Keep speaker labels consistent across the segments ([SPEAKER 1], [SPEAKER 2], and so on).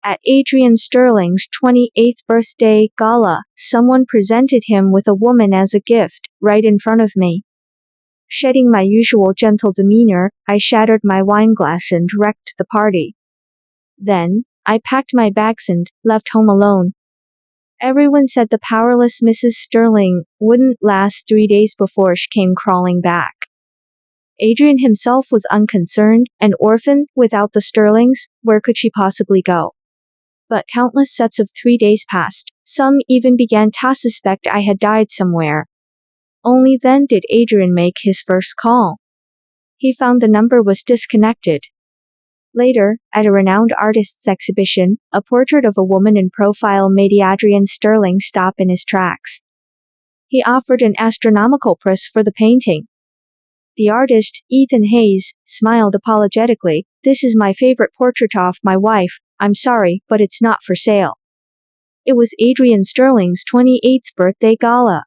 [SPEAKER 1] At Adrian Sterling's 28th birthday gala, someone presented him with a woman as a gift, right in front of me. Shedding my usual gentle demeanor, I shattered my wineglass and wrecked the party. Then, I packed my bags and left home alone. Everyone said the powerless Mrs. Sterling wouldn't last 3 days before she came crawling back. Adrian himself was unconcerned, an orphan, without the Sterlings, where could she possibly go? But countless sets of 3 days passed, some even began to suspect I had died somewhere. Only then did Adrian make his first call. He found the number was disconnected. Later, at a renowned artist's exhibition, a portrait of a woman in profile made Adrian Sterling stop in his tracks. He offered an astronomical price for the painting. The artist, Ethan Hayes, smiled apologetically. "This is my favorite portrait of my wife. I'm sorry, but it's not for sale." It was Adrian Sterling's 28th birthday gala.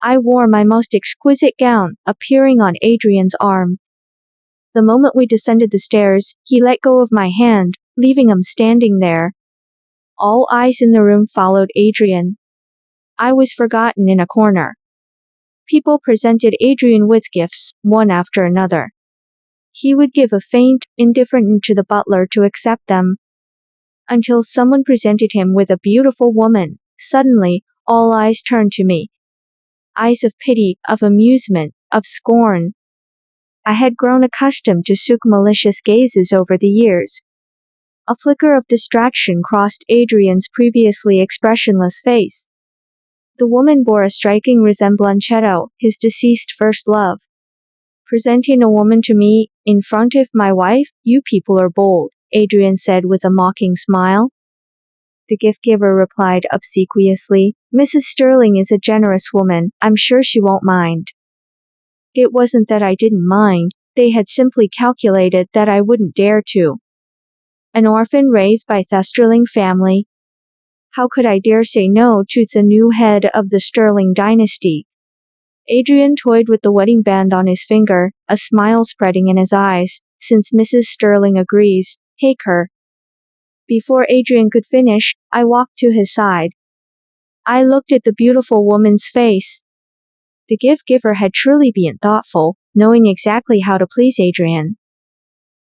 [SPEAKER 1] I wore my most exquisite gown, appearing on Adrian's arm. The moment we descended the stairs, he let go of my hand, leaving him standing there. All eyes in the room followed Adrian. I was forgotten in a corner. People presented Adrian with gifts, one after another. He would give a faint, indifferent nod to the butler to accept them. Until someone presented him with a beautiful woman. Suddenly, all eyes turned to me. Eyes of pity, of amusement, of scorn. I had grown accustomed to such malicious gazes over the years. A flicker of distraction crossed Adrian's previously expressionless face. The woman bore a striking resemblance to his deceased first love. "Presenting a woman to me, in front of my wife? You people are bold," Adrian said with a mocking smile. The gift-giver replied obsequiously, "Mrs. Sterling is a generous woman, I'm sure she won't mind." It wasn't that I didn't mind, they had simply calculated that I wouldn't dare to. An orphan raised by the Sterling family. How could I dare say no to the new head of the Sterling dynasty? Adrian toyed with the wedding band on his finger, a smile spreading in his eyes. "Since Mrs. Sterling agrees, take her." Before Adrian could finish, I walked to his side. I looked at the beautiful woman's face. The gift-giver had truly been thoughtful, knowing exactly how to please Adrian.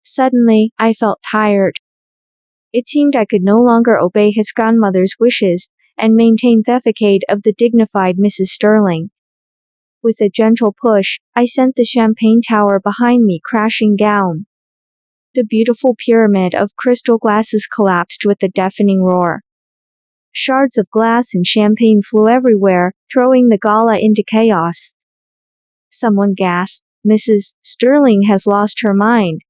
[SPEAKER 1] Suddenly, I felt tired. It seemed I could no longer obey his grandmother's wishes, and maintain the facade of the dignified Mrs. Sterling. With a gentle push, I sent the champagne tower behind me crashing down. The beautiful pyramid of crystal glasses collapsed with a deafening roar. Shards of glass and champagne flew everywhere, throwing the gala into chaos. Someone gasped, "Mrs. Sterling has lost her mind."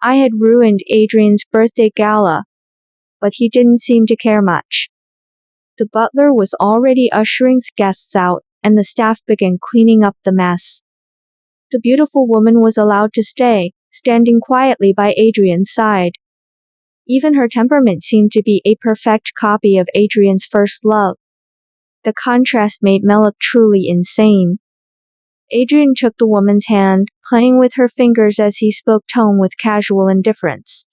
[SPEAKER 1] I had ruined Adrian's birthday gala. But he didn't seem to care much. The butler was already ushering the guests out, and the staff began cleaning up the mess. The beautiful woman was allowed to stay, standing quietly by Adrian's side. Even her temperament seemed to be a perfect copy of Adrian's first love. The contrast made me look truly insane. Adrian took the woman's hand, playing with her fingers as he spoke to him with casual indifference.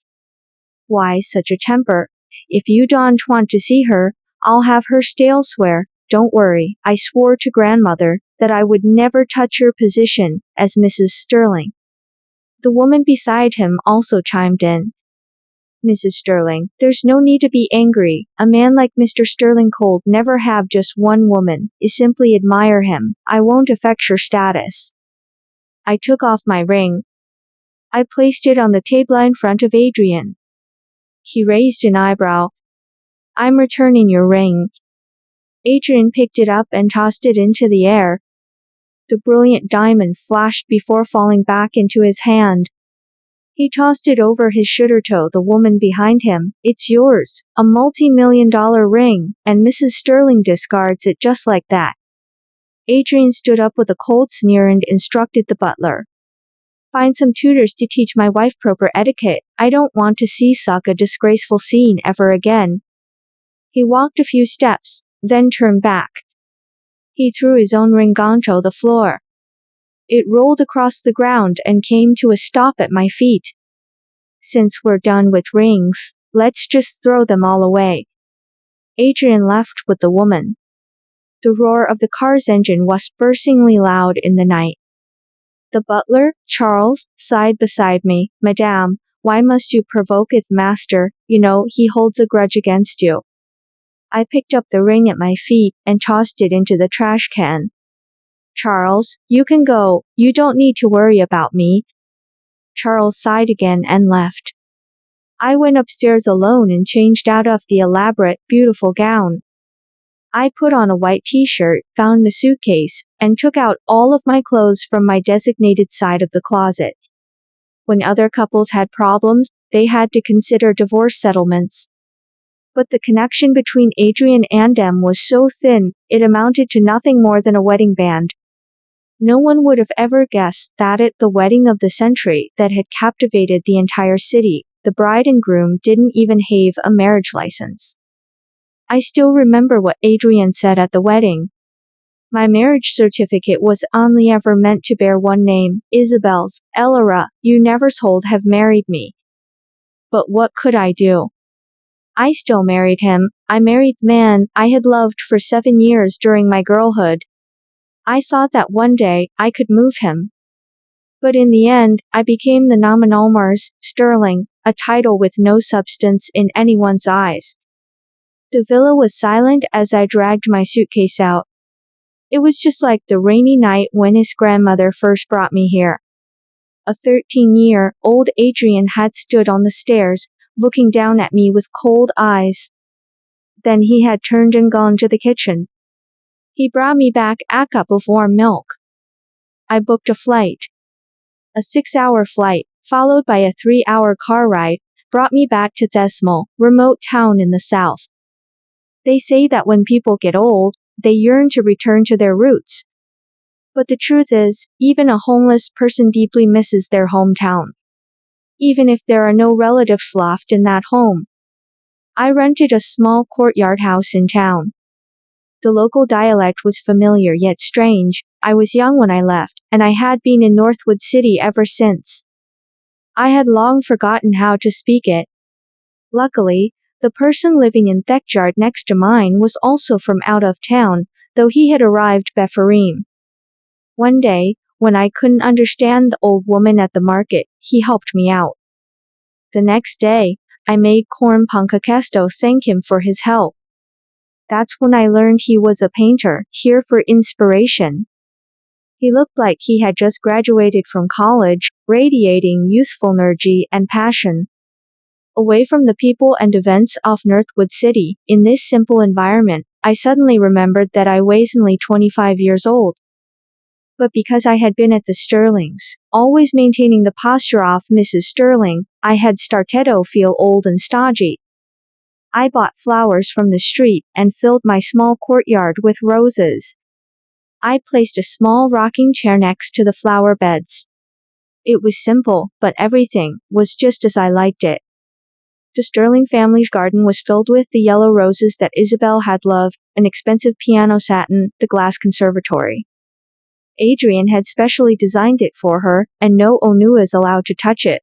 [SPEAKER 1] "Why such a temper? If you don't want to see her, I'll have her stay elsewhere. Don't worry, I swore to grandmother that I would never touch your position as Mrs. Sterling." The woman beside him also chimed in. "Mrs. Sterling, there's no need to be angry. A man like Mr. Sterling could never have just one woman. I simply admire him. I won't affect your status." I took off my ring. I placed it on the table in front of Adrian. He raised an eyebrow. "I'm returning your ring." Adrian picked it up and tossed it into the air. The brilliant diamond flashed before falling back into his hand. He tossed it over his shoulder to the woman behind him. "It's yours, a multi-million-dollar ring," and Mrs. Sterling discards it just like that. Adrian stood up with a cold sneer and instructed the butler. "Find some tutors to teach my wife proper etiquette. I don't want to see such a disgraceful scene ever again." He walked a few steps, then turned back. He threw his own ring onto the floor. It rolled across the ground and came to a stop at my feet. "Since we're done with rings, Let's just throw them all away. Adrian left with the woman. The roar of the car's engine was piercingly loud in the night. The butler, Charles, sighed beside me. Madame, why must you provoke it, master? You know, he holds a grudge against you. I picked up the ring at my feet and tossed it into the trash can. Charles, you can go. You don't need to worry about me. Charles sighed again and left. I went upstairs alone and changed out of the elaborate, beautiful gown. I put on a white t-shirt, found a suitcase, and took out all of my clothes from my designated side of the closet. When other couples had problems, they had to consider divorce settlements. But the connection between Adrian and them was so thin, it amounted to nothing more than a wedding band. No one would have ever guessed that at the wedding of the century that had captivated the entire city, the bride and groom didn't even have a marriage license. I still remember what Adrian said at the wedding. My marriage certificate was only ever meant to bear one name, Isabel's. Elora, you never told have married me. But what could I do? I still married him. I married man I had loved for 7 years during my girlhood. I thought that one day I could move him. But in the end, I became the nominal Mars Sterling, a title with no substance in anyone's eyes. The villa was silent as I dragged my suitcase out. It was just like the rainy night when his grandmother first brought me here. A 13-year-old Adrian had stood on the stairs, looking down at me with cold eyes. Then he had turned and gone to the kitchen. He brought me back a cup of warm milk. I booked a flight. A 6-hour flight, followed by a 3-hour car ride, brought me back to Desmal, remote town in the south. They say that when people get old, they yearn to return to their roots. But the truth is, even a homeless person deeply misses their hometown. Even if there are no relatives left in that home. I rented a small courtyard house in town. The local dialect was familiar yet strange. I was young when I left, and I had been in Northwood City ever since. I had long forgotten how to speak it. Luckily, the person living in Thekjard next to mine was also from out of town, though he had arrived Befarim. One day, when I couldn't understand the old woman at the market, he helped me out. The next day, I made corn pancakesto thank him for his help. That's when I learned he was a painter, here for inspiration. He looked like he had just graduated from college, radiating youthful energy and passion. Away from the people and events of Northwood City, in this simple environment, I suddenly remembered that I was only 25 years old. But because I had been at the Sterlings, always maintaining the posture of Mrs. Sterling, I had started to feel old and stodgy. I bought flowers from the street and filled my small courtyard with roses. I placed a small rocking chair next to the flower beds. It was simple, but everything was just as I liked it. The Sterling family's garden was filled with the yellow roses that Isabel had loved, an expensive piano satin, the glass conservatory. Adrian had specially designed it for her, and no Onu is allowed to touch it.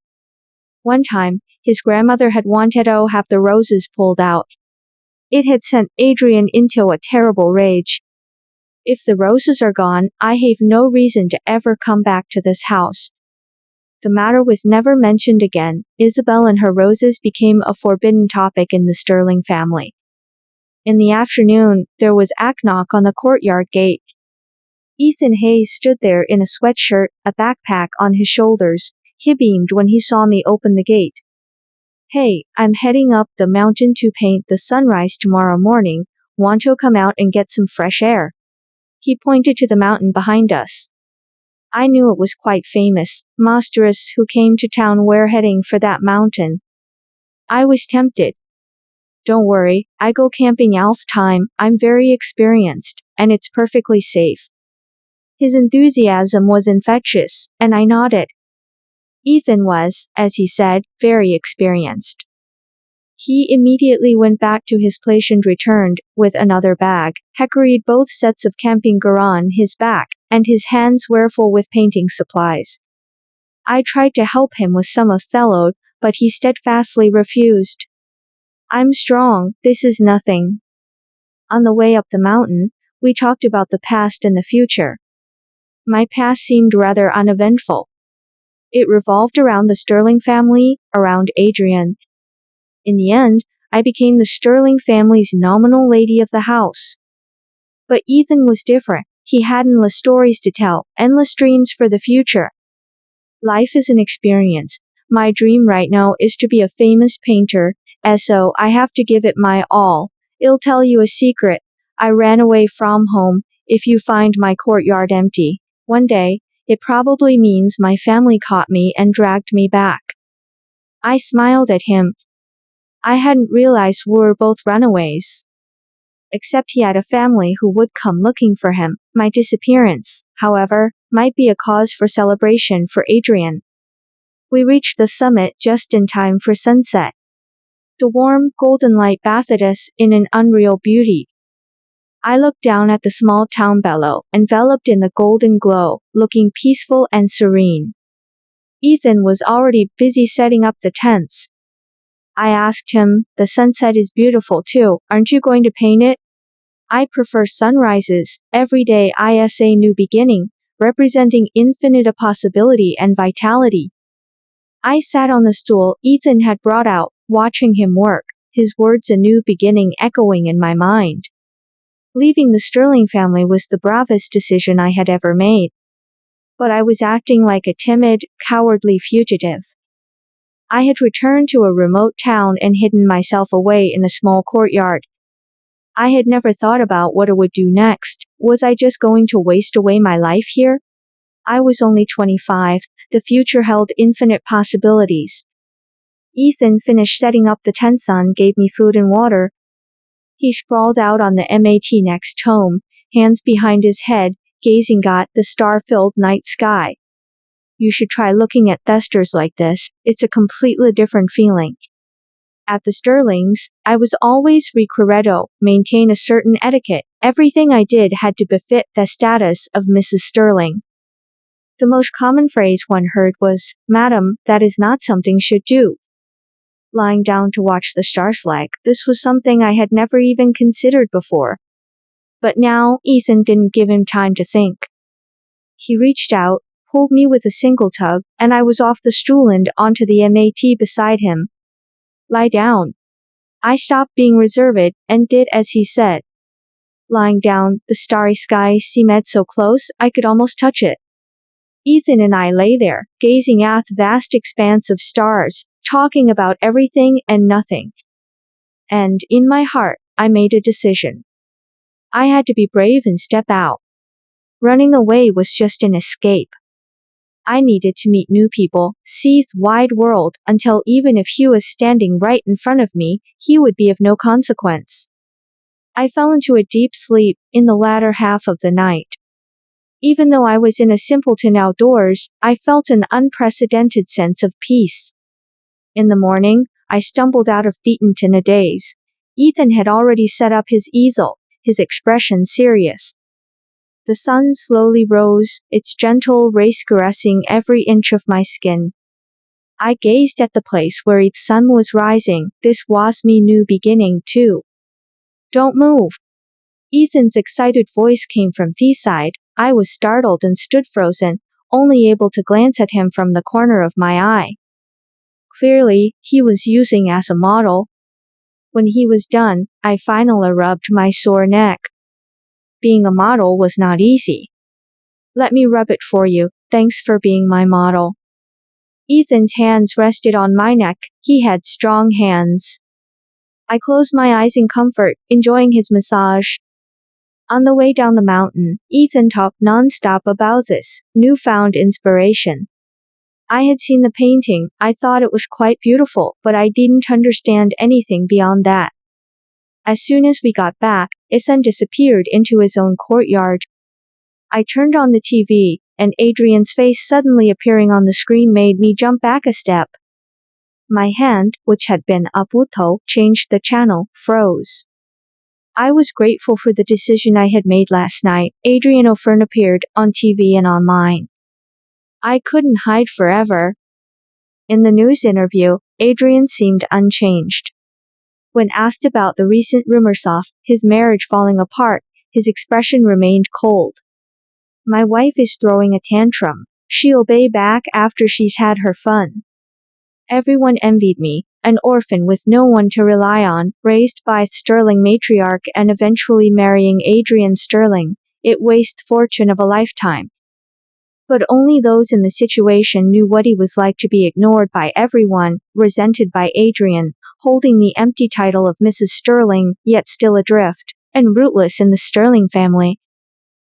[SPEAKER 1] One time, his grandmother had wanted to have the roses pulled out. It had sent Adrian into a terrible rage. If the roses are gone, I have no reason to ever come back to this house. The matter was never mentioned again. Isabel and her roses became a forbidden topic in the Sterling family. In the afternoon, there was a knock on the courtyard gate. Ethan Hayes stood there in a sweatshirt, a backpack on his shoulders. He beamed when he saw me open the gate. Hey, I'm heading up the mountain to paint the sunrise tomorrow morning. Want to come out and get some fresh air? He pointed to the mountain behind us. I knew it was quite famous. Monsters who came to town were heading for that mountain. I was tempted. Don't worry, I go camping all the time. I'm very experienced, and it's perfectly safe. His enthusiasm was infectious, and I nodded. Ethan was, as he said, very experienced. He immediately went back to his place and returned, with another bag. He carried both sets of camping gear on his back, and his hands were full with painting supplies. I tried to help him with some of the load, but he steadfastly refused. I'm strong, this is nothing. On the way up the mountain, we talked about the past and the future. My past seemed rather uneventful. It revolved around the Sterling family, around Adrian. In the end, I became the Sterling family's nominal lady of the house. But Ethan was different. He had endless stories to tell, endless dreams for the future. Life is an experience. My dream right now is to be a famous painter, so I have to give it my all. I'll tell you a secret. I ran away from home. If you find my courtyard empty, one day, it probably means my family caught me and dragged me back. I smiled at him. I hadn't realized we were both runaways. Except he had a family who would come looking for him. My disappearance, however, might be a cause for celebration for Adrian. We reached the summit just in time for sunset. The warm, golden light bathed us in an unreal beauty. I looked down at the small town below, enveloped in the golden glow, looking peaceful and serene. Ethan was already busy setting up the tents. I asked him, the sunset is beautiful too, aren't you going to paint it? I prefer sunrises, every day is a new beginning, representing infinite possibility and vitality. I sat on the stool Ethan had brought out, watching him work, his words a new beginning echoing in my mind. Leaving the Sterling family was the bravest decision I had ever made. But I was acting like a timid, cowardly fugitive. I had returned to a remote town and hidden myself away in a small courtyard. I had never thought about what I would do next. Was I just going to waste away my life here? I was only 25. The future held infinite possibilities. Ethan finished setting up the tents and gave me food and water. He sprawled out on the mat next home, hands behind his head, gazing at the star-filled night sky. You should try looking at thesters like this. It's a completely different feeling. At the Sterlings, I was always requerido, maintain a certain etiquette. Everything I did had to befit the status of Mrs. Sterling. The most common phrase one heard was, "Madam, that is not something should do." Lying down to watch the stars, like this was something I had never even considered before. But now, Ethan didn't give him time to think. He reached out, pulled me with a single tug, and I was off the stool and onto the mat beside him. Lie down. I stopped being reserved, and did as he said. Lying down, the starry sky seemed so close, I could almost touch it. Ethan and I lay there, gazing at the vast expanse of stars, talking about everything and nothing. And, in my heart, I made a decision. I had to be brave and step out. Running away was just an escape. I needed to meet new people, see the wide world, until even if he was standing right in front of me, he would be of no consequence. I fell into a deep sleep in the latter half of the night. Even though I was in a simpleton outdoors, I felt an unprecedented sense of peace. In the morning, I stumbled out of Theaton in a daze. Ethan had already set up his easel, his expression serious. The sun slowly rose, its gentle rays caressing every inch of my skin. I gazed at the place where the sun was rising. This was me new beginning too. Don't move. Ethan's excited voice came from the side. I was startled and stood frozen, only able to glance at him from the corner of my eye. Clearly, he was using as a model. When he was done, I finally rubbed my sore neck. Being a model was not easy. Let me rub it for you, thanks for being my model. Ethan's hands rested on my neck, he had strong hands. I closed my eyes in comfort, enjoying his massage. On the way down the mountain, Ethan talked non-stop about this newfound inspiration. I had seen the painting, I thought it was quite beautiful, but I didn't understand anything beyond that. As soon as we got back, Ethan disappeared into his own courtyard. I turned on the TV, and Adrian's face suddenly appearing on the screen made me jump back a step. My hand, which had been aputo, changed the channel, froze. I was grateful for the decision I had made last night. Adrian O'Fern appeared, on TV and on mine. I couldn't hide forever. In the news interview, Adrian seemed unchanged. When asked about the recent rumors of his marriage falling apart, his expression remained cold. My wife is throwing a tantrum. She'll obey back after she's had her fun. Everyone envied me, an orphan with no one to rely on, raised by Sterling matriarch and eventually marrying Adrian Sterling. It wasted fortune of a lifetime. But only those in the situation knew what he was like to be ignored by everyone, resented by Adrian, holding the empty title of Mrs. Sterling, yet still adrift, and rootless in the Sterling family.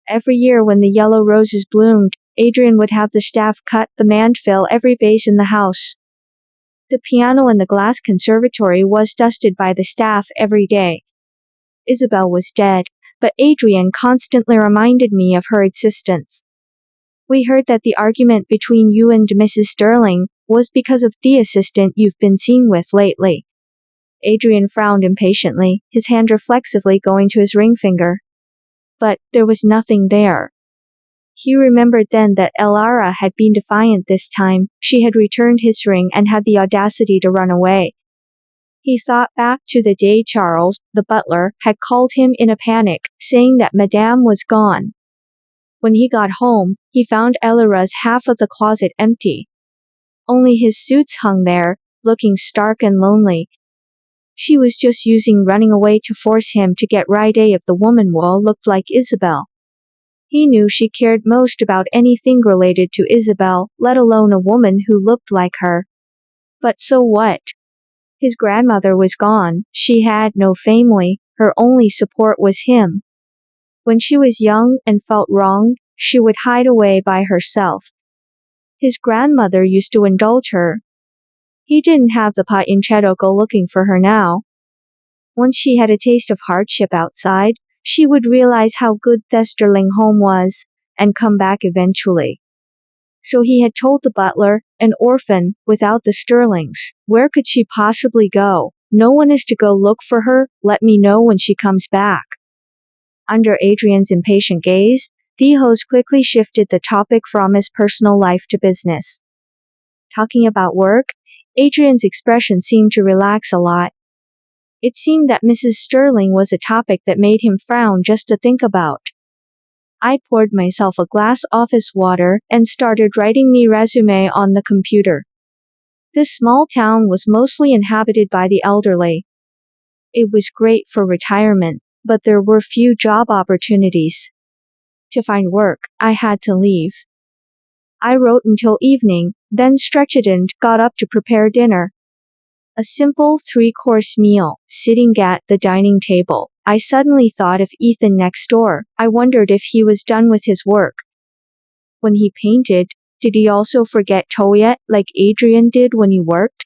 [SPEAKER 1] Every year when the yellow roses bloomed, Adrian would have the staff cut the mandeville every vase in the house. The piano in the glass conservatory was dusted by the staff every day. Isabel was dead, but Adrian constantly reminded me of her existence. We heard that the argument between you and Mrs. Sterling was because of the assistant you've been seen with lately. Adrian frowned impatiently, his hand reflexively going to his ring finger. But there was nothing there. He remembered then that Elara had been defiant this time. She had returned his ring and had the audacity to run away. He thought back to the day Charles, the butler, had called him in a panic, saying that Madame was gone. When he got home, he found Elara's half of the closet empty. Only his suits hung there, looking stark and lonely. She was just using running away to force him to get right if the woman looked like Isabel. He knew she cared most about anything related to Isabel, let alone a woman who looked like her. But so what? His grandmother was gone, she had no family, her only support was him. When she was young and felt wronged, she would hide away by herself. His grandmother used to indulge her. He didn't have the painchero go looking for her now. Once she had a taste of hardship outside, she would realize how good the Sterling home was, and come back eventually. So he had told the butler, an orphan, without the Sterlings, where could she possibly go? No one is to go look for her, let me know when she comes back. Under Adrian's impatient gaze, the host quickly shifted the topic from his personal life to business. Talking about work, Adrian's expression seemed to relax a lot. It seemed that Mrs. Sterling was a topic that made him frown just to think about. I poured myself a glass of office water and started writing my resume on the computer. This small town was mostly inhabited by the elderly. It was great for retirement, but there were few job opportunities. To find work, I had to leave. I wrote until evening, then stretched and got up to prepare dinner. A simple 3-course meal, sitting at the dining table. I suddenly thought of Ethan next door. I wondered if he was done with his work. When he painted, did he also forget Toyette like Adrian did when he worked?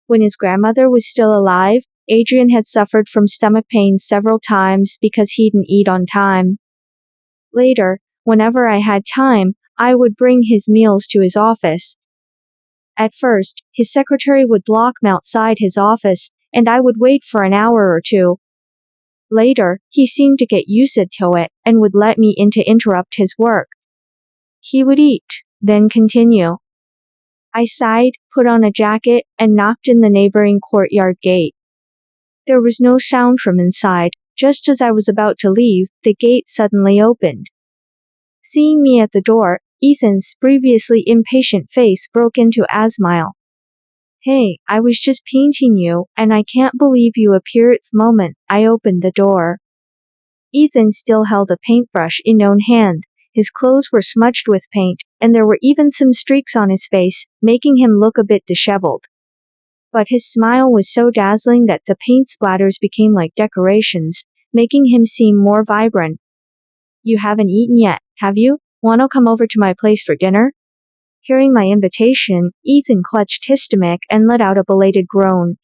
[SPEAKER 1] When his grandmother was still alive, Adrian had suffered from stomach pains several times because he didn't eat on time. Later, whenever I had time, I would bring his meals to his office. At first, his secretary would block him outside his office, and I would wait for an hour or two. Later, he seemed to get used to it, and would let me in to interrupt his work. He would eat, then continue. I sighed, put on a jacket, and knocked in the neighboring courtyard gate. There was no sound from inside. Just as I was about to leave, the gate suddenly opened. Seeing me at the door, Ethan's previously impatient face broke into a smile. Hey, I was just painting you, and I can't believe you appear at the moment. I opened the door. Ethan still held a paintbrush in one hand. His clothes were smudged with paint, and there were even some streaks on his face, making him look a bit disheveled. But his smile was so dazzling that the paint splatters became like decorations, making him seem more vibrant. You haven't eaten yet, have you? Wanna come over to my place for dinner? Hearing my invitation, Ethan clutched his stomach and let out a belated groan.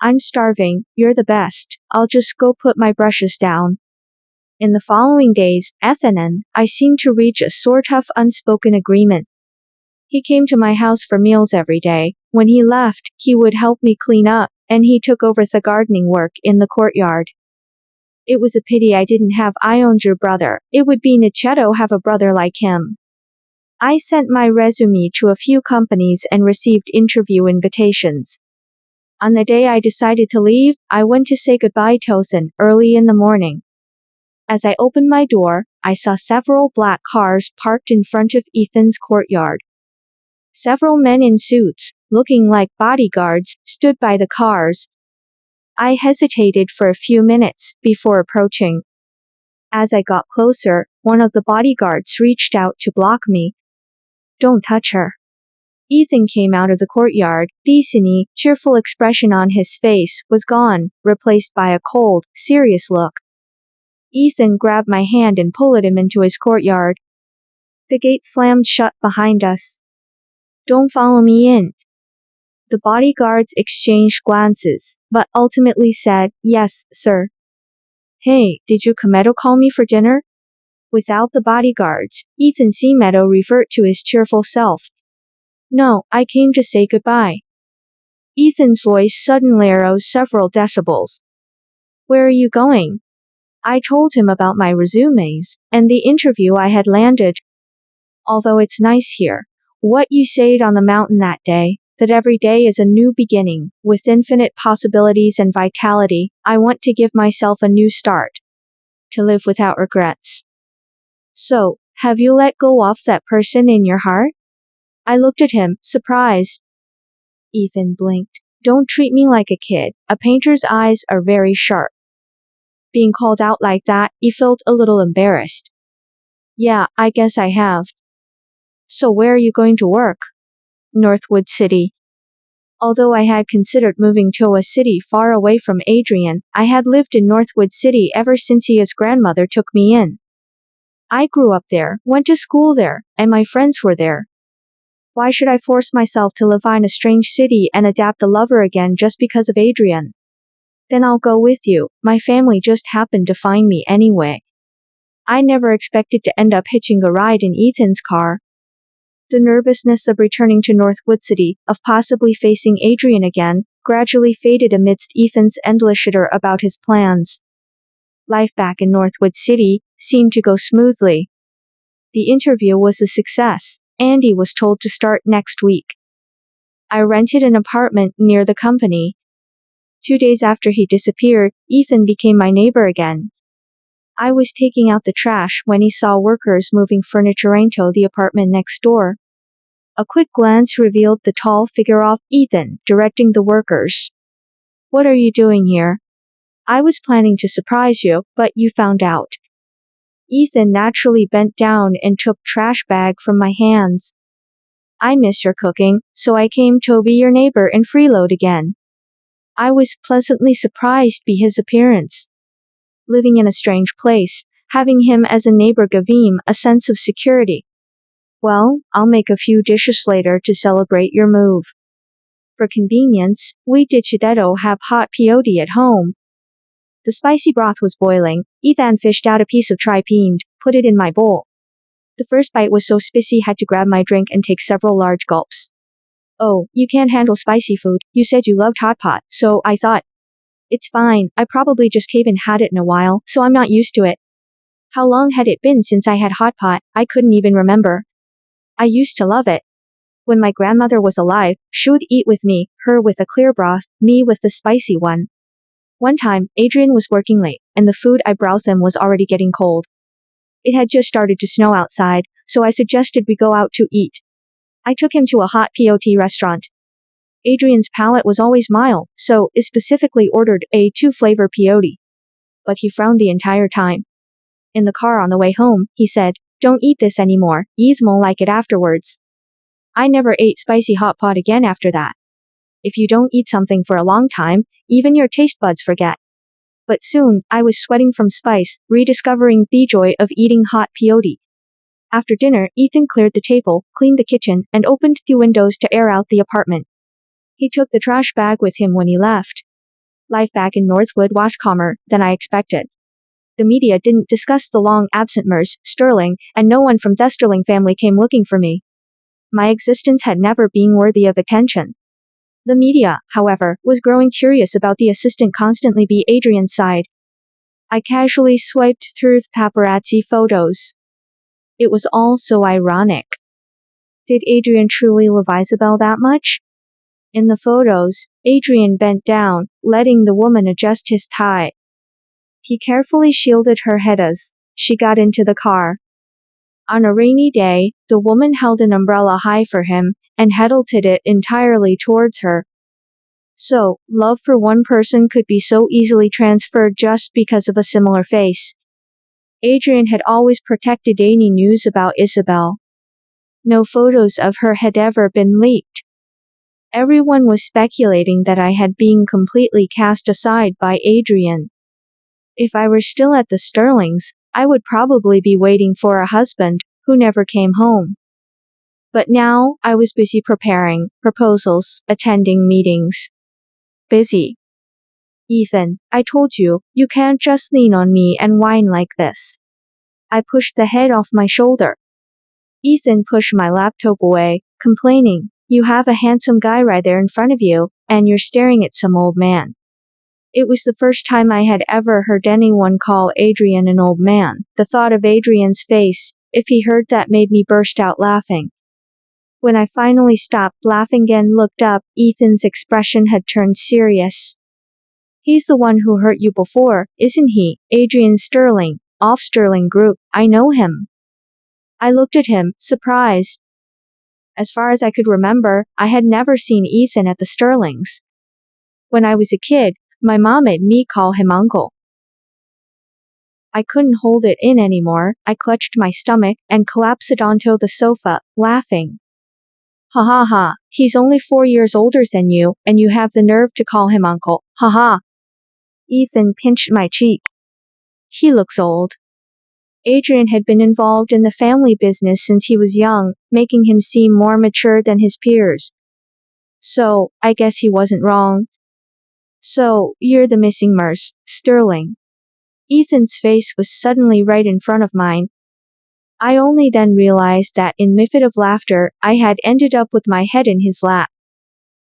[SPEAKER 1] I'm starving, you're the best, I'll just go put my brushes down. In the following days, Ethan and I seemed to reach a sort of unspoken agreement. He came to my house for meals every day. When he left, he would help me clean up, and he took over the gardening work in the courtyard. It was a pity I didn't have Ion's brother. It would be Niceto have a brother like him. I sent my resume to a few companies and received interview invitations. On the day I decided to leave, I went to say goodbye to Ethan early in the morning. As I opened my door, I saw several black cars parked in front of Ethan's courtyard. Several men in suits, looking like bodyguards, stood by the cars. I hesitated for a few minutes before approaching. As I got closer, one of the bodyguards reached out to block me. "Don't touch her." Ethan came out of the courtyard. The sunny, cheerful expression on his face was gone, replaced by a cold, serious look. Ethan grabbed my hand and pulled him into his courtyard. The gate slammed shut behind us. "Don't follow me in." The bodyguards exchanged glances, but ultimately said, "Yes, sir." "Hey, did you come to call me for dinner?" Without the bodyguards, Ethan seemed to revert to his cheerful self. "No, I came to say goodbye." Ethan's voice suddenly rose several decibels. "Where are you going?" I told him about my resumes, and the interview I had landed. "Although it's nice here, what you said on the mountain that day, that every day is a new beginning, with infinite possibilities and vitality, I want to give myself a new start. To live without regrets." "So, have you let go of that person in your heart?" I looked at him, surprised. Ethan blinked. "Don't treat me like a kid. A painter's eyes are very sharp." Being called out like that, he felt a little embarrassed. "Yeah, I guess I have." "So where are you going to work?" "Northwood City." Although I had considered moving to a city far away from Adrian, I had lived in Northwood City ever since his grandmother took me in. I grew up there, went to school there, and my friends were there. Why should I force myself to live in a strange city and adapt a lover again just because of Adrian? "Then I'll go with you. My family just happened to find me anyway." I never expected to end up hitching a ride in Ethan's car. The nervousness of returning to Northwood City, of possibly facing Adrian again, gradually faded amidst Ethan's endless chitter about his plans. Life back in Northwood City seemed to go smoothly. The interview was a success. Andy was told to start next week. I rented an apartment near the company. 2 days after he disappeared, Ethan became my neighbor again. I was taking out the trash when he saw workers moving furniture into the apartment next door. A quick glance revealed the tall figure of Ethan, directing the workers. "What are you doing here?" "I was planning to surprise you, but you found out." Ethan naturally bent down and took trash bag from my hands. "I miss your cooking, so I came to be your neighbor and freeload again." I was pleasantly surprised by his appearance. Living in a strange place, having him as a neighbor gave him a sense of security. "Well, I'll make a few dishes later to celebrate your move." For convenience, we did have hot peyote at home. The spicy broth was boiling. Ethan fished out a piece of tri-pined, put it in my bowl. The first bite was so spicy I had to grab my drink and take several large gulps. "Oh, you can't handle spicy food. You said you loved hot pot, so I thought." "It's fine, I probably just haven't had it in a while, so I'm not used to it." How long had it been since I had hot pot? I couldn't even remember. I used to love it. When my grandmother was alive, she would eat with me, her with a clear broth, me with the spicy one. One time, Adrian was working late, and the food I brought them was already getting cold. It had just started to snow outside, so I suggested we go out to eat. I took him to a hot peyote restaurant. Adrian's palate was always mild, so I specifically ordered a 2-flavor peyote. But he frowned the entire time. In the car on the way home, he said, "Don't eat this anymore, Yzmo like it afterwards." I never ate spicy hot pot again after that. If you don't eat something for a long time, even your taste buds forget. But soon, I was sweating from spice, rediscovering the joy of eating hot peyote. After dinner, Ethan cleared the table, cleaned the kitchen, and opened the windows to air out the apartment. He took the trash bag with him when he left. Life back in Northwood was calmer than I expected. The media didn't discuss the long-absent Mers, Sterling, and no one from the Sterling family came looking for me. My existence had never been worthy of attention. The media, however, was growing curious about the assistant constantly by Adrian's side. I casually swiped through the paparazzi photos. It was all so ironic. Did Adrian truly love Isabel that much? In the photos, Adrian bent down, letting the woman adjust his tie. He carefully shielded her head as she got into the car. On a rainy day, the woman held an umbrella high for him, and tilted it entirely towards her. So, love for one person could be so easily transferred just because of a similar face. Adrian had always protected any news about Isabel. No photos of her had ever been leaked. Everyone was speculating that I had been completely cast aside by Adrian. If I were still at the Sterlings, I would probably be waiting for a husband who never came home. But now, I was busy preparing proposals, attending meetings. Busy. Ethan, I told you, you can't just lean on me and whine like this. I pushed the head off my shoulder. Ethan pushed my laptop away, complaining, you have a handsome guy right there in front of you, and you're staring at some old man. It was the first time I had ever heard anyone call Adrian an old man. The thought of Adrian's face, if he heard that, made me burst out laughing. When I finally stopped laughing and looked up, Ethan's expression had turned serious. He's the one who hurt you before, isn't he? Adrian Sterling, off Sterling Group, I know him. I looked at him, surprised. As far as I could remember, I had never seen Ethan at the Sterlings. When I was a kid, my mom made me call him Uncle. I couldn't hold it in anymore. I clutched my stomach and collapsed onto the sofa, laughing. Ha ha ha, he's only 4 years older than you, and you have the nerve to call him Uncle. Ha ha. Ethan pinched my cheek. He looks old. Adrian had been involved in the family business since he was young, making him seem more mature than his peers. So, I guess he wasn't wrong. So, you're the missing Sterling. Ethan's face was suddenly right in front of mine. I only then realized that in a fit of laughter, I had ended up with my head in his lap.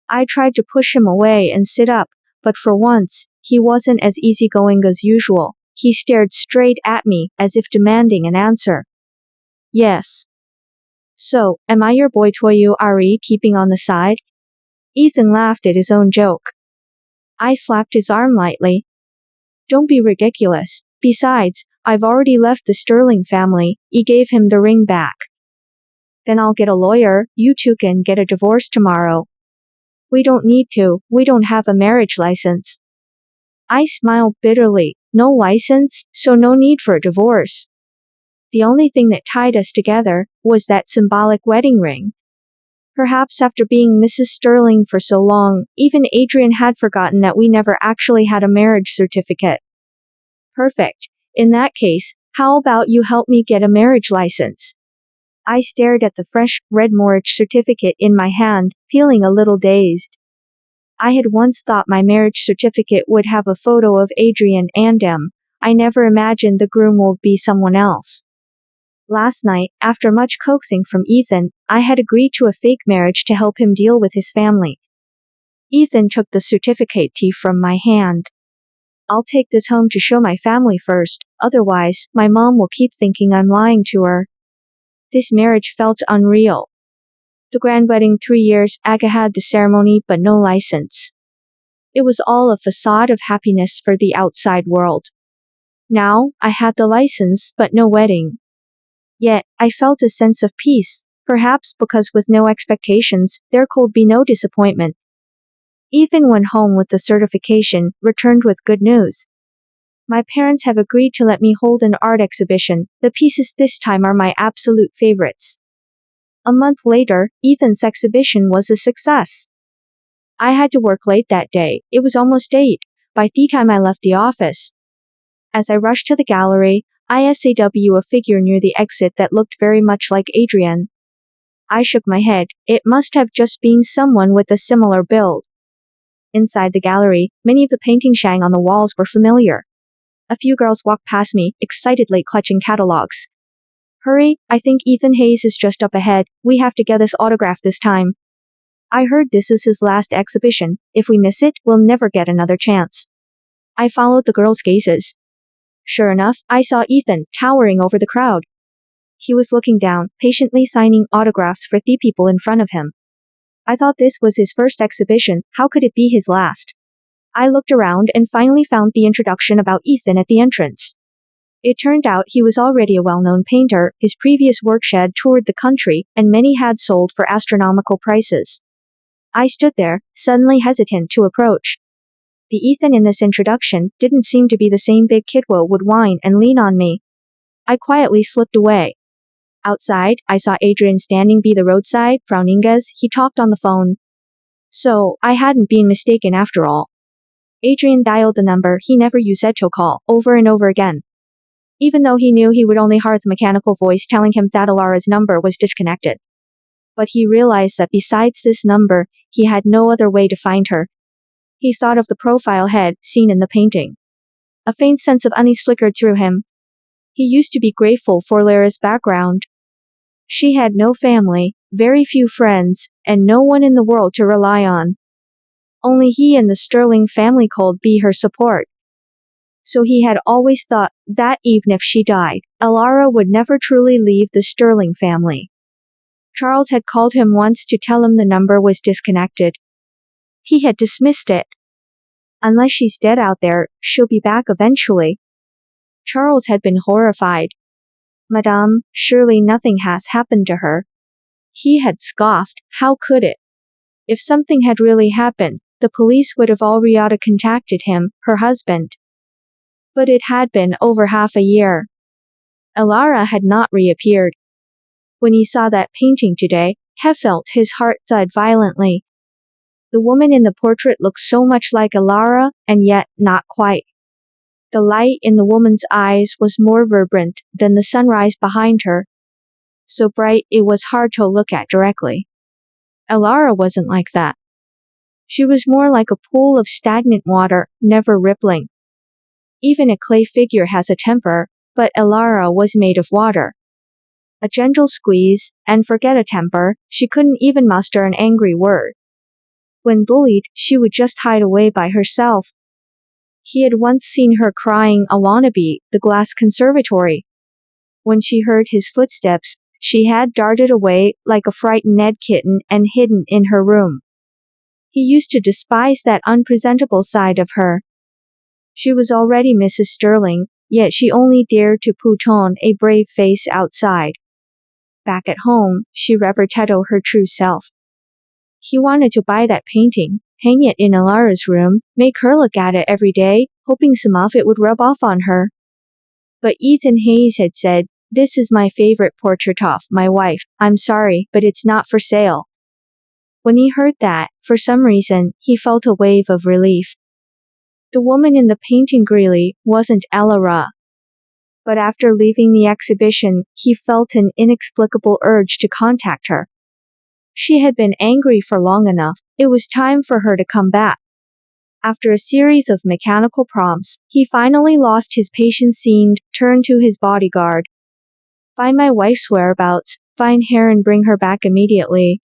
[SPEAKER 1] I tried to push him away and sit up, but for once, he wasn't as easygoing as usual. He stared straight at me, as if demanding an answer. Yes. So, am I your boy toy you are keeping on the side? Ethan laughed at his own joke. I slapped his arm lightly. Don't be ridiculous. Besides, I've already left the Sterling family. He gave him the ring back. Then I'll get a lawyer, you two can get a divorce tomorrow. We don't need to, we don't have a marriage license. I smiled bitterly. No license, so no need for a divorce. The only thing that tied us together was that symbolic wedding ring. Perhaps after being Mrs. Sterling for so long, even Adrian had forgotten that we never actually had a marriage certificate. Perfect. In that case, how about you help me get a marriage license? I stared at the fresh, red marriage certificate in my hand, feeling a little dazed. I had once thought my marriage certificate would have a photo of Adrian and him. I never imagined the groom would be someone else. Last night, after much coaxing from Ethan, I had agreed to a fake marriage to help him deal with his family. Ethan took the certificate from my hand. I'll take this home to show my family first, otherwise, my mom will keep thinking I'm lying to her. This marriage felt unreal. The grand wedding 3 years ago had the ceremony but no license. It was all a facade of happiness for the outside world. Now, I had the license but no wedding. Yet, I felt a sense of peace, perhaps because with no expectations, there could be no disappointment. Ethan went home with the certification, returned with good news. My parents have agreed to let me hold an art exhibition. The pieces this time are my absolute favorites. A month later, Ethan's exhibition was a success. I had to work late that day. It was almost 8 by the time I left the office. As I rushed to the gallery, I saw a figure near the exit that looked very much like Adrian. I shook my head. It must have just been someone with a similar build. Inside the gallery, many of the paintings hanging on the walls were familiar. A few girls walked past me, excitedly clutching catalogs. Hurry, I think Ethan Hayes is just up ahead. We have to get this autograph this time. I heard this is his last exhibition. If we miss it, we'll never get another chance. I followed the girls' gazes. Sure enough, I saw Ethan, towering over the crowd. He was looking down, patiently signing autographs for the people in front of him. I thought this was his first exhibition, how could it be his last? I looked around and finally found the introduction about Ethan at the entrance. It turned out he was already a well-known painter, his previous workshed toured the country, and many had sold for astronomical prices. I stood there, suddenly hesitant to approach. The Ethan in this introduction didn't seem to be the same big kid who would whine and lean on me. I quietly slipped away. Outside, I saw Adrian standing by the roadside, frowning as he talked on the phone. So, I hadn't been mistaken after all. Adrian dialed the number he never used to call, over and over again. Even though he knew he would only hear the mechanical voice telling him that Alara's number was disconnected. But he realized that besides this number, he had no other way to find her. He thought of the profile head seen in the painting. A faint sense of unease flickered through him. He used to be grateful for Lara's background. She had no family, very few friends, and no one in the world to rely on. Only he and the Sterling family could be her support. So he had always thought that even if she died, Alara would never truly leave the Sterling family. Charles had called him once to tell him the number was disconnected. He had dismissed it. Unless she's dead out there, she'll be back eventually. Charles had been horrified. Madame, surely nothing has happened to her. He had scoffed, how could it? If something had really happened, the police would have already contacted him, her husband. But it had been over half a year. Alara had not reappeared. When he saw that painting today, he felt his heart thud violently. The woman in the portrait looked so much like Alara, and yet, not quite. The light in the woman's eyes was more vibrant than the sunrise behind her. So bright it was hard to look at directly. Alara wasn't like that. She was more like a pool of stagnant water, never rippling. Even a clay figure has a temper, but Alara was made of water. A gentle squeeze, and forget a temper, she couldn't even muster an angry word. When bullied, she would just hide away by herself. He had once seen her crying a wannabe, the glass conservatory. When she heard his footsteps, she had darted away like a frightened Ned kitten and hidden in her room. He used to despise that unpresentable side of her. She was already Mrs. Sterling, yet she only dared to put on a brave face outside. Back at home, she reverted her true self. He wanted to buy that painting, hang it in Alara's room, make her look at it every day, hoping some of it would rub off on her. But Ethan Hayes had said, "This is my favorite portrait of my wife, I'm sorry, but it's not for sale." When he heard that, for some reason, he felt a wave of relief. The woman in the painting really wasn't Alara. But after leaving the exhibition, he felt an inexplicable urge to contact her. She had been angry for long enough, it was time for her to come back. After a series of mechanical prompts, he finally lost his patience and turned to his bodyguard. "Find my wife's whereabouts, find her and bring her back immediately."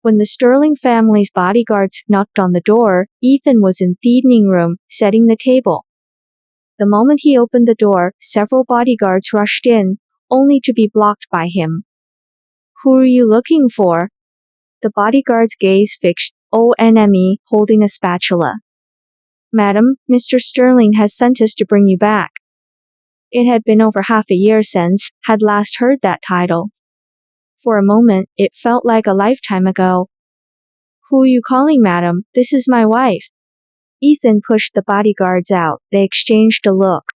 [SPEAKER 1] When the Sterling family's bodyguards knocked on the door, Ethan was in the eating room, setting the table. The moment he opened the door, several bodyguards rushed in, only to be blocked by him. "Who are you looking for?" The bodyguard's gaze fixed on me, holding a spatula. "Madam, Mr. Sterling has sent us to bring you back." It had been over half a year since had last heard that title. For a moment, it felt like a lifetime ago. "Who are you calling, madam? This is my wife." Ethan pushed the bodyguards out. They exchanged a look.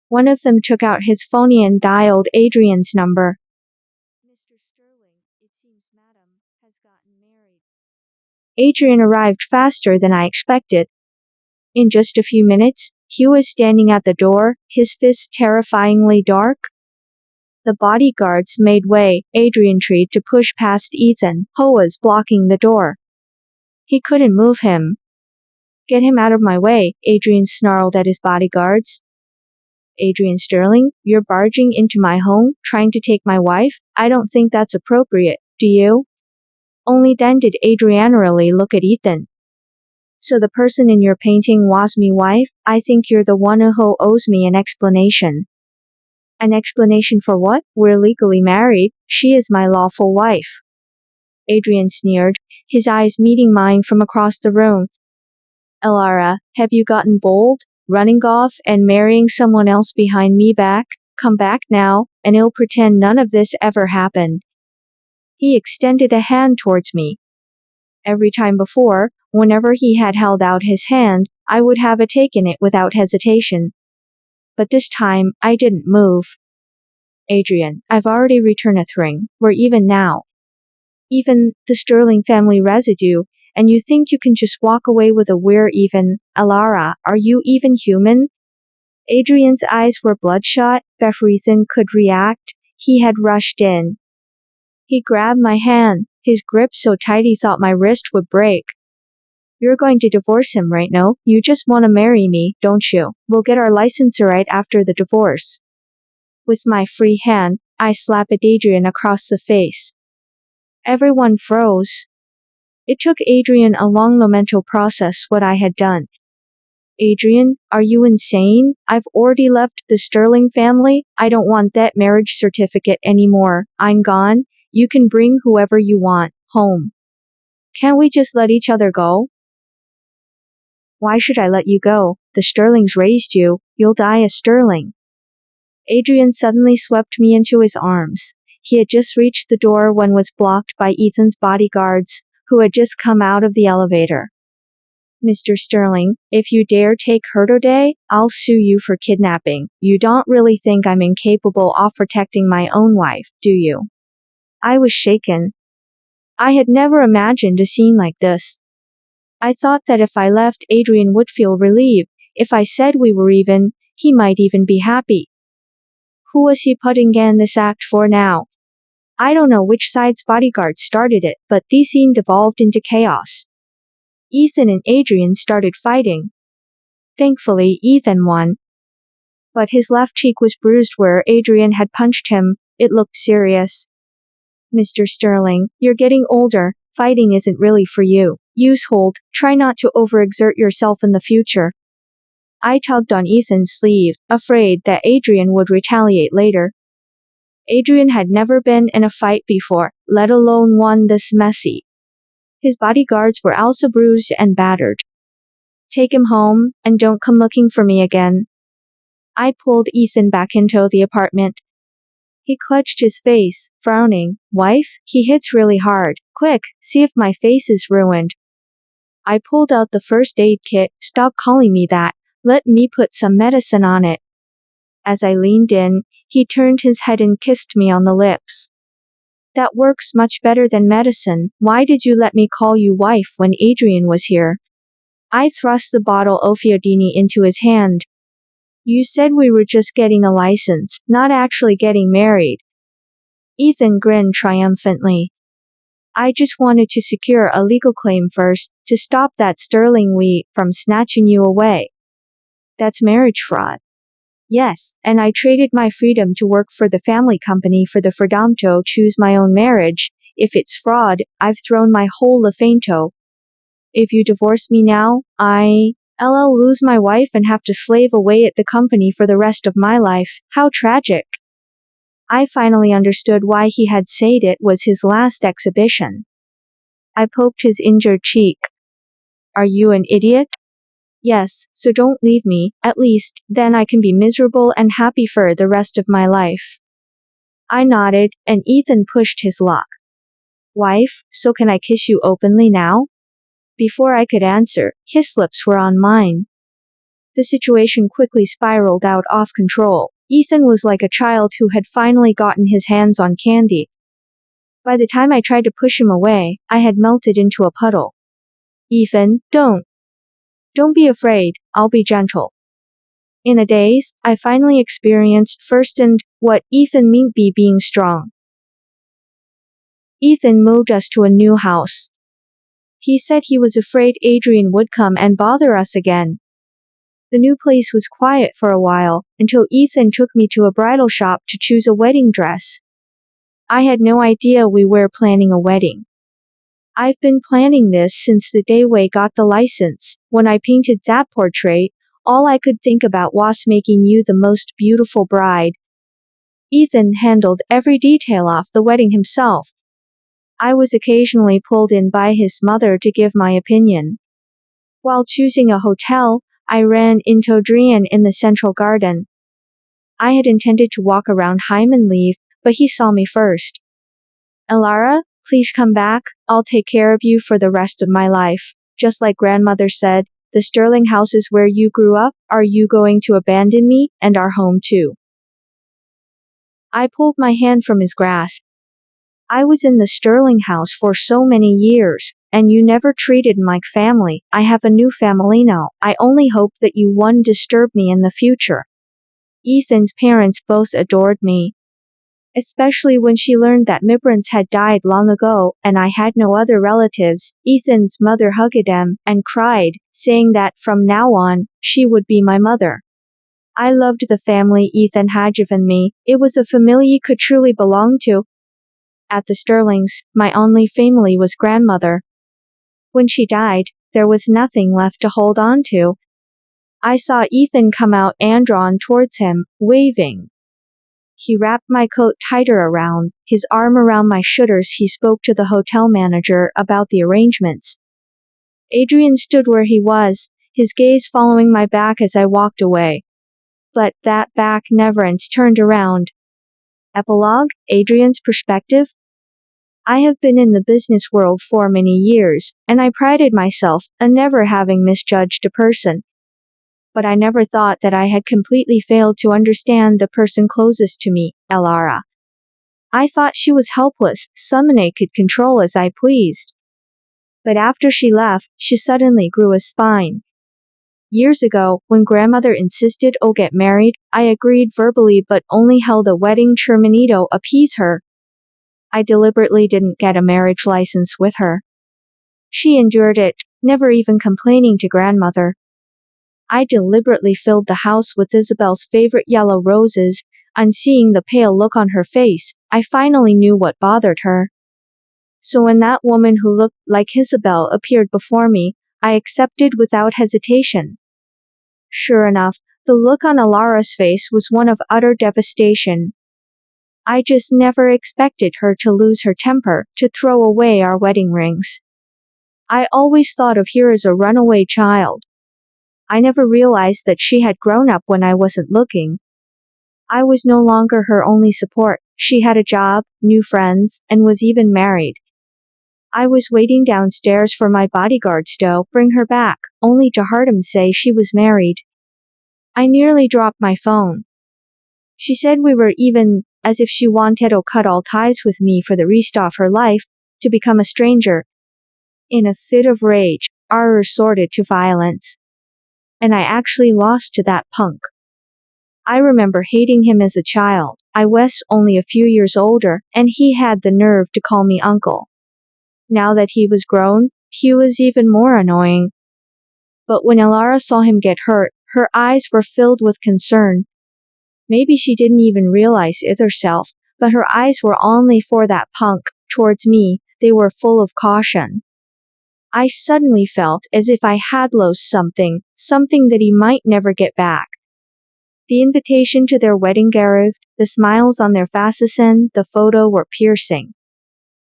[SPEAKER 1] One of them took out his phone and dialed Adrian's number. "Mr. Sterling, it seems madam has gotten married." Adrian arrived faster than I expected. In just a few minutes, he was standing at the door, his fists terrifyingly dark. The bodyguards made way. Adrian tried to push past Ethan, who was blocking the door. He couldn't move him. "Get him out of my way," Adrian snarled at his bodyguards. "Adrian Sterling, you're barging into my home, trying to take my wife? I don't think that's appropriate, do you?" Only then did Adrian really look at Ethan. "So the person in your painting was me wife? I think you're the one who owes me an explanation." "An explanation for what? We're legally married, she is my lawful wife." Adrian sneered, his eyes meeting mine from across the room. Elara, have you gotten bold? Running off and marrying someone else behind me back? Come back now, and I'll pretend none of this ever happened. He extended a hand towards me. Every time before, whenever he had held out his hand, I would have taken it without hesitation. But this time, I didn't move. Adrian, I've already returned a ring. We're even now. Even the Sterling family residue, and you think you can just walk away with a we're even? Elara, are you even human? Adrian's eyes were bloodshot. Before Ethan could react, he had rushed in. He grabbed my hand, his grip so tight he thought my wrist would break. You're going to divorce him right now? You just want to marry me, don't you? We'll get our license right after the divorce. With my free hand, I slapped Adrian across the face. Everyone froze. It took Adrian a long mental process what I had done. Adrian, are you insane? I've already left the Sterling family. I don't want that marriage certificate anymore. I'm gone. You can bring whoever you want home. Can't we just let each other go? Why should I let you go? The Sterlings raised you. You'll die a Sterling. Adrian suddenly swept me into his arms. He had just reached the door when was blocked by Ethan's bodyguards, who had just come out of the elevator. Mr. Sterling, if you dare take her today, I'll sue you for kidnapping. You don't really think I'm incapable of protecting my own wife, do you? I was shaken. I had never imagined a scene like this. I thought that if I left, Adrian would feel relieved. If I said we were even, he might even be happy. Who was he putting in this act for now? I don't know which side's bodyguard started it, but the scene devolved into chaos. Ethan and Adrian started fighting. Thankfully, Ethan won. But his left cheek was bruised where Adrian had punched him. It looked serious. Mr. Sterling, you're getting older. Fighting isn't really for you. Use hold. Try not to overexert yourself in the future. I tugged on Ethan's sleeve, afraid that Adrian would retaliate later. Adrian had never been in a fight before, let alone one this messy. His bodyguards were also bruised and battered. Take him home, and don't come looking for me again. I pulled Ethan back into the apartment. He clutched his face, frowning. Wife, he hits really hard. Quick, see if my face is ruined. I pulled out the first aid kit. Stop calling me that. Let me put some medicine on it. As I leaned in, he turned his head and kissed me on the lips. That works much better than medicine. Why did you let me call you wife when Adrian was here? I thrust the bottle of Fiordini into his hand. You said we were just getting a license, not actually getting married. Ethan grinned triumphantly. I just wanted to secure a legal claim first, to stop that Sterling from snatching you away. That's marriage fraud. Yes, and I traded my freedom to work for the family company for the freedom to choose my own marriage. If it's fraud, I've thrown my whole lefento. If you divorce me now, I'll lose my wife and have to slave away at the company for the rest of my life. How tragic. I finally understood why he had said it was his last exhibition. I poked his injured cheek. Are you an idiot? Yes, so don't leave me, at least, then I can be miserable and happy for the rest of my life. I nodded, and Ethan pushed his luck. Wife, so can I kiss you openly now? Before I could answer, his lips were on mine. The situation quickly spiraled out of control. Ethan was like a child who had finally gotten his hands on candy. By the time I tried to push him away, I had melted into a puddle. Ethan, don't. Don't be afraid, I'll be gentle. In a daze, I finally experienced firsthand what Ethan meant by being strong. Ethan moved us to a new house. He said he was afraid Adrian would come and bother us again. The new place was quiet for a while, until Ethan took me to a bridal shop to choose a wedding dress. I had no idea we were planning a wedding. I've been planning this since the day we got the license. When I painted that portrait, all I could think about was making you the most beautiful bride. Ethan handled every detail of the wedding himself. I was occasionally pulled in by his mother to give my opinion. While choosing a hotel, I ran into Adrian in the central garden. I had intended to walk around him and leave, but he saw me first. Elara, please come back, I'll take care of you for the rest of my life. Just like grandmother said, the Sterling house is where you grew up, are you going to abandon me, and our home too? I pulled my hand from his grasp. I was in the Sterling house for so many years, and you never treated me like family. I have a new family now. I only hope that you won't disturb me in the future. Ethan's parents both adored me, especially when she learned that my parents had died long ago, and I had no other relatives. Ethan's mother hugged him and cried, saying that from now on, she would be my mother. I loved the family Ethan had given me. It was a family you could truly belong to. At the Sterlings, my only family was grandmother. When she died, there was nothing left to hold on to. I saw Ethan come out and drawn towards him, waving. He wrapped my coat tighter around, his arm around my shoulders. He spoke to the hotel manager about the arrangements. Adrian stood where he was, his gaze following my back as I walked away. But that back never once turned around. Epilogue, Adrian's perspective. I have been in the business world for many years, and I prided myself on never having misjudged a person. But I never thought that I had completely failed to understand the person closest to me, Elara. I thought she was helpless, someone I could control as I pleased. But after she left, she suddenly grew a spine. Years ago, when grandmother insisted I'll get married, I agreed verbally but only held a wedding ceremony to appease her. I deliberately didn't get a marriage license with her. She endured it, never even complaining to grandmother. I deliberately filled the house with Isabel's favorite yellow roses, and seeing the pale look on her face, I finally knew what bothered her. So when that woman who looked like Isabel appeared before me, I accepted without hesitation. Sure enough, the look on Alara's face was one of utter devastation. I just never expected her to lose her temper, to throw away our wedding rings. I always thought of her as a runaway child. I never realized that she had grown up when I wasn't looking. I was no longer her only support. She had a job, new friends, and was even married. I was waiting downstairs for my bodyguards to bring her back, only to hear him say she was married. I nearly dropped my phone. She said we were even, as if she wanted to cut all ties with me for the rest of her life, to become a stranger. In a fit of rage, I resorted to violence. And I actually lost to that punk. I remember hating him as a child. I was only a few years older, and he had the nerve to call me uncle. Now that he was grown, he was even more annoying. But when Elara saw him get hurt, her eyes were filled with concern. Maybe she didn't even realize it herself, but her eyes were only for that punk. Towards me, they were full of caution. I suddenly felt as if I had lost something that he might never get back. The invitation to their wedding arrived, the smiles on their faces and the photo were piercing.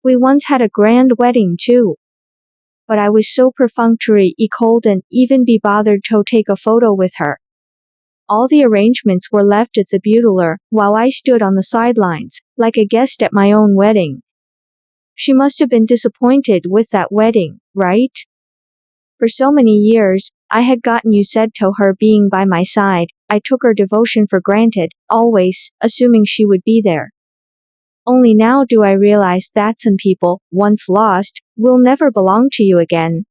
[SPEAKER 1] We once had a grand wedding too. But I was so perfunctory I couldn't even be bothered to take a photo with her. All the arrangements were left at the boudoir, while I stood on the sidelines, like a guest at my own wedding. She must have been disappointed with that wedding, right? For so many years, I had gotten used to her being by my side. I took her devotion for granted, always, assuming she would be there. Only now do I realize that some people, once lost, will never belong to you again.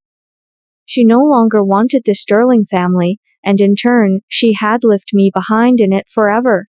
[SPEAKER 1] She no longer wanted the Sterling family, and in turn, she had left me behind in it forever.